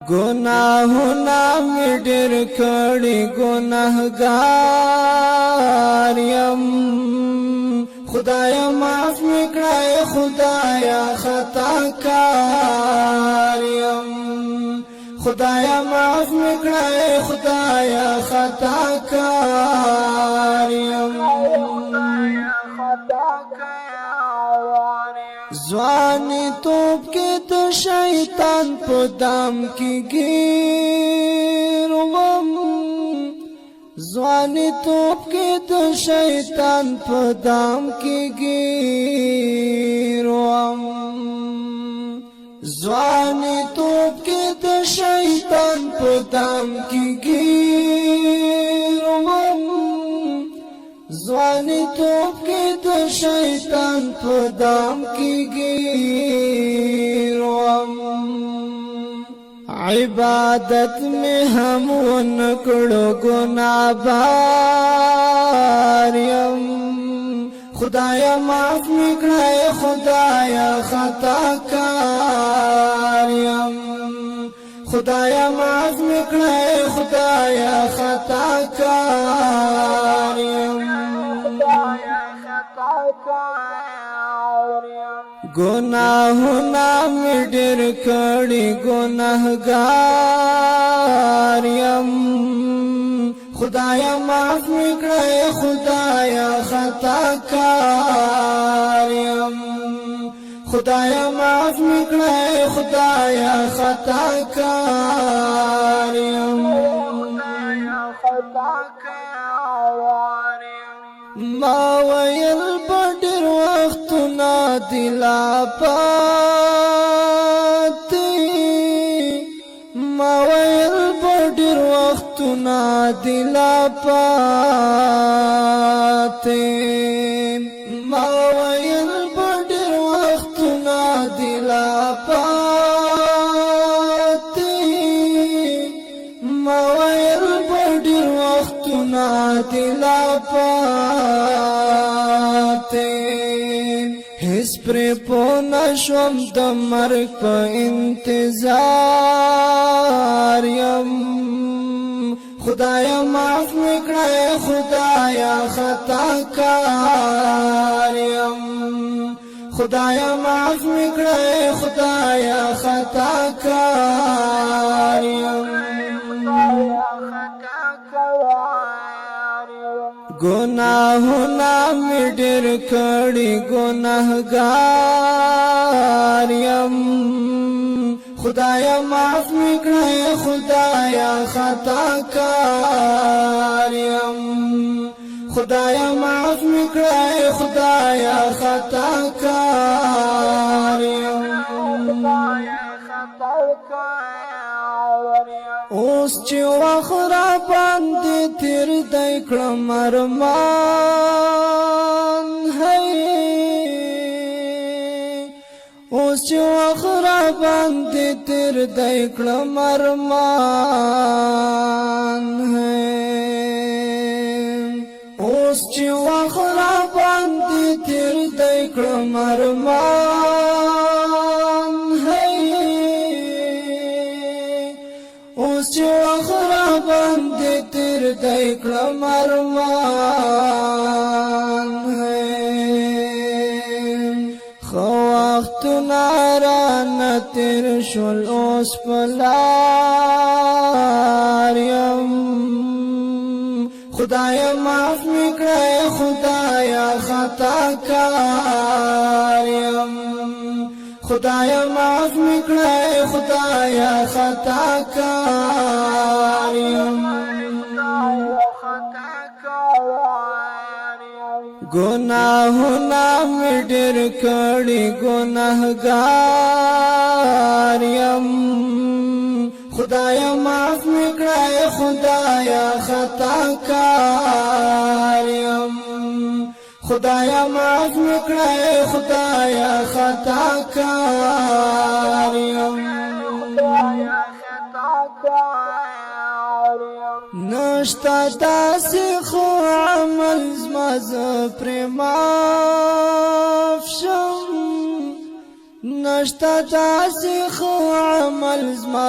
گناہونا می ډیر کړي گناهګار یم خدایا معاف می کړه خدایا خطا کار یم خدایا معاف می کړه خدایا خطا کار یم ځواني توپ کې د شیطان په دام کې ګیر وم ځواني توپ کې د شیطان په دام کې ګیر وم ځواني توپ کې د شیطان په دام کې ګیر وم ځواني توپ کې د شیطان په دام کې ګیر وم عبادت میں هم ونکړو ګناهګار یم خدایا معاف میکړه خدایا خطا کار یم خدایا معاف میکړه خدایا خطا کار یم گناہونا می ډیر کړي گناهګار یم خدایا معاف میکړه خدایا خطا کار یم خدایا معاف میکړه خدایا خطا کار یم ما ویل بډر وختونه دلا پاتې ما ویل بډر وختونه دلا پاتې ما ویل بډر وختونه دلا پاتې ما ویل بډر وختونه دلا پاتې هیڅ پر پونا شوم د مرګ په انتظار یم خدایا معاف میکړه خدایا خطا کار یم خدایا معاف میکړه خدایا خطا کار یم گناہونا می ډیر کړي گناهګار یم خدایا معاف میکړه خدایا خطا کار یم خدایا معاف میکړه خدایا خطا کار یم اوس چې واخرا باندې تیر دای کړم ارمان هي اوس چې واخرا باندې تیر دای کړم ارمان هي اوس چې واخرا باندې تیر دای کړم ارمان اوس چې واخرا باندې تیر دای کړم ارمان خو وختونه رانه تیر شول اوس په لار یم خدایا معاف میکړه خدایا خطا کار یم خدایا معاف میکړه خدایا خطا کار یم گناہونا می ډیر کړي گناهګار یم خدایا معاف میکړه خدایا خطا کار یم خدایا معاف میکړه خدایا خطا کار یم نشتا داسې خو عمل زما زه پرې معاف شم نشتا داسې خو عمل زما